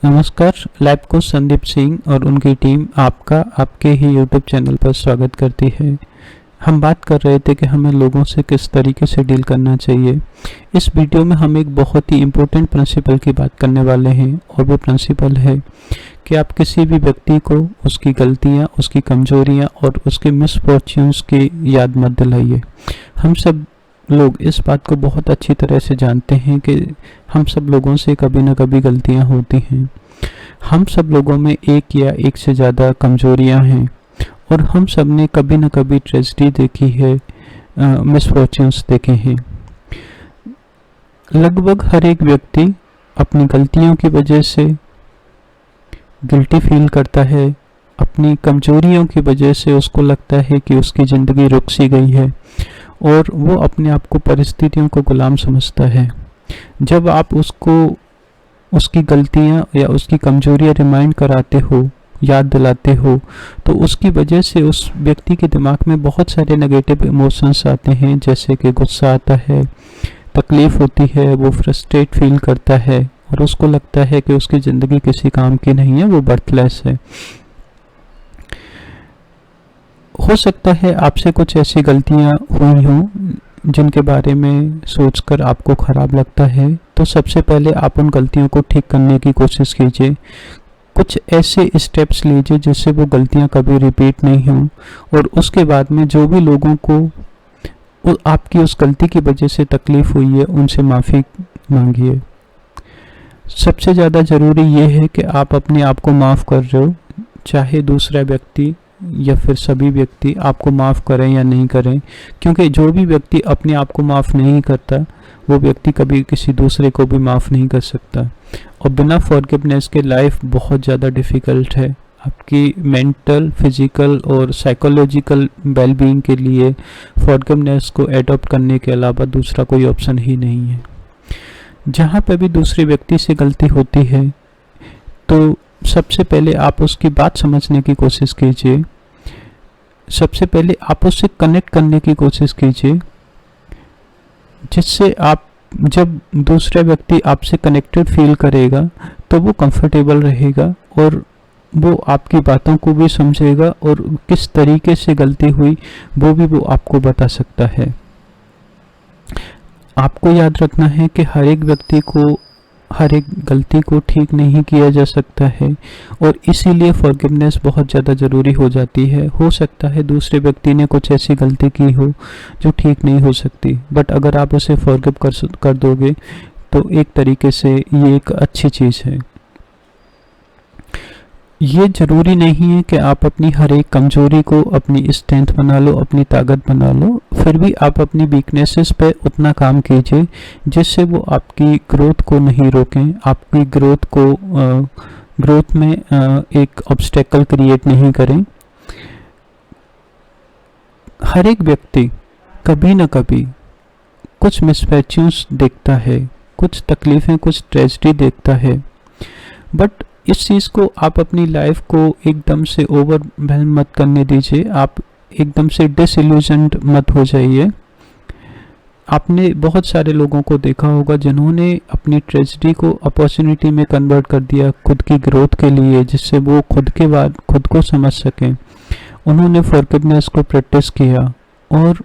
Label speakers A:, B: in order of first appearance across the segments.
A: नमस्कार। Life coach Sandeep Singh और उनकी टीम आपका आपके ही यूट्यूब चैनल पर स्वागत करती है। हम बात कर रहे थे कि हमें लोगों से किस तरीके से डील करना चाहिए। इस वीडियो में हम एक बहुत ही इम्पोर्टेंट प्रिंसिपल की बात करने वाले हैं और वो प्रिंसिपल है कि आप किसी भी व्यक्ति को उसकी गलतियां, उसकी कमजोरियां और उसके मिसफॉर्च्यून्स की याद मत दिलाइए। हम सब लोग इस बात को बहुत अच्छी तरह से जानते हैं कि हम सब लोगों से कभी ना कभी गलतियां होती हैं। हम सब लोगों में एक या एक से ज़्यादा कमजोरियां हैं और हम सब ने कभी ना कभी ट्रेजेडी देखी है, मिसफॉर्च्यून्स देखे हैं। लगभग हर एक व्यक्ति अपनी गलतियों की वजह से गिल्टी फील करता है। अपनी कमजोरियों की वजह से उसको लगता है कि उसकी ज़िंदगी रुक सी गई है और वो अपने आप को परिस्थितियों को गुलाम समझता है। जब आप उसको उसकी गलतियां या उसकी कमजोरियां रिमाइंड कराते हो, याद दिलाते हो, तो उसकी वजह से उस व्यक्ति के दिमाग में बहुत सारे नेगेटिव इमोशंस आते हैं, जैसे कि गुस्सा आता है, तकलीफ होती है, वो फ्रस्ट्रेट फील करता है और उसको लगता है कि उसकी ज़िंदगी किसी काम की नहीं है, वो बर्थलेस है। हो सकता है आपसे कुछ ऐसी गलतियां हुई हों जिनके बारे में सोचकर आपको ख़राब लगता है, तो सबसे पहले आप उन गलतियों को ठीक करने की कोशिश कीजिए। कुछ ऐसे स्टेप्स लीजिए जिससे वो गलतियां कभी रिपीट नहीं हों और उसके बाद में जो भी लोगों को आपकी उस गलती की वजह से तकलीफ़ हुई है उनसे माफ़ी मांगिए। सबसे ज़्यादा ज़रूरी ये है कि आप अपने आप को माफ़ कर रहे हो, चाहे दूसरा व्यक्ति या फिर सभी व्यक्ति आपको माफ़ करें या नहीं करें, क्योंकि जो भी व्यक्ति अपने आप को माफ़ नहीं करता वो व्यक्ति कभी किसी दूसरे को भी माफ़ नहीं कर सकता। और बिना फॉरगिवनेस के लाइफ बहुत ज़्यादा डिफ़िकल्ट है। आपकी मेंटल, फिजिकल और साइकोलॉजिकल वेलबीइंग के लिए फॉरगिवनेस को एडॉप्ट करने के अलावा दूसरा कोई ऑप्शन ही नहीं है। जहाँ पर भी दूसरे व्यक्ति से गलती होती है तो सबसे पहले आप उसकी बात समझने की कोशिश कीजिए। सबसे पहले आप उससे कनेक्ट करने की कोशिश कीजिए, जिससे आप जब दूसरा व्यक्ति आपसे कनेक्टेड फील करेगा तो वो कंफर्टेबल रहेगा और वो आपकी बातों को भी समझेगा और किस तरीके से गलती हुई वो आपको बता सकता है। आपको याद रखना है कि हर एक व्यक्ति को हर एक गलती को ठीक नहीं किया जा सकता है और इसीलिए फॉरगिवनेस बहुत ज़्यादा ज़रूरी हो जाती है। हो सकता है दूसरे व्यक्ति ने कुछ ऐसी गलती की हो जो ठीक नहीं हो सकती, बट अगर आप उसे फॉरगिव कर दोगे तो एक तरीके से ये एक अच्छी चीज़ है। ये ज़रूरी नहीं है कि आप अपनी हर एक कमजोरी को अपनी स्ट्रेंथ बना लो, अपनी ताकत बना लो। फिर भी आप अपनी वीकनेसेस पे उतना काम कीजिए जिससे वो आपकी ग्रोथ को नहीं रोकें, आपकी ग्रोथ में एक ऑब्स्टेकल क्रिएट नहीं करें। हर एक व्यक्ति कभी ना कभी कुछ मिसफॉर्च्यून्स देखता है, कुछ तकलीफ़ें, कुछ ट्रेजेडी देखता है, बट इस चीज़ को आप अपनी लाइफ को एकदम से ओवरवेल्म मत करने दीजिए। आप एकदम से डिसइल्यूजन्ड मत हो जाइए। आपने बहुत सारे लोगों को देखा होगा जिन्होंने अपनी ट्रेजेडी को अपॉर्चुनिटी में कन्वर्ट कर दिया खुद की ग्रोथ के लिए, जिससे वो खुद को समझ सकें। उन्होंने फॉरगिवनेस को प्रैक्टिस किया और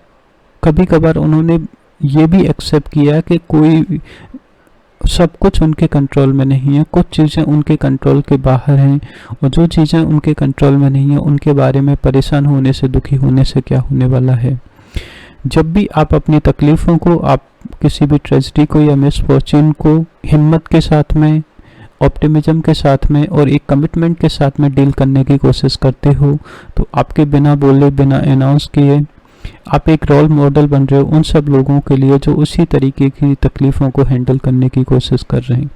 A: कभी कभार उन्होंने ये भी एक्सेप्ट किया कि कोई सब कुछ उनके कंट्रोल में नहीं है, कुछ चीज़ें उनके कंट्रोल के बाहर हैं और जो चीज़ें उनके कंट्रोल में नहीं है उनके बारे में परेशान होने से, दुखी होने से क्या होने वाला है। जब भी आप अपनी तकलीफ़ों को, आप किसी भी ट्रेजेडी को या मिसफॉर्च्यून को हिम्मत के साथ में, ऑप्टिमिज्म के साथ में और एक कमिटमेंट के साथ में डील करने की कोशिश करते हो तो आपके बिना बोले, बिना अनाउंस किए आप एक रोल मॉडल बन रहे हो उन सब लोगों के लिए जो उसी तरीके की तकलीफ़ों को हैंडल करने की कोशिश कर रहे हैं।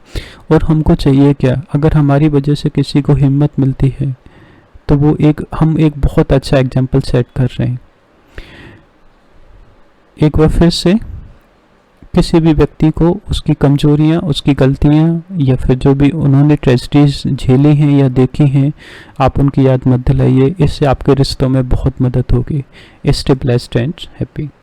A: और हमको चाहिए क्या? अगर हमारी वजह से किसी को हिम्मत मिलती है तो हम एक बहुत अच्छा एग्जाम्पल सेट कर रहे हैं। एक बार फिर से किसी भी व्यक्ति को उसकी कमजोरियां, उसकी गलतियां या फिर जो भी उन्होंने ट्रेजेडीज झेली हैं या देखी हैं, आप उनकी याद मत दिलाइए। इससे आपके रिश्तों में बहुत मदद होगी। Stay blessed and happy.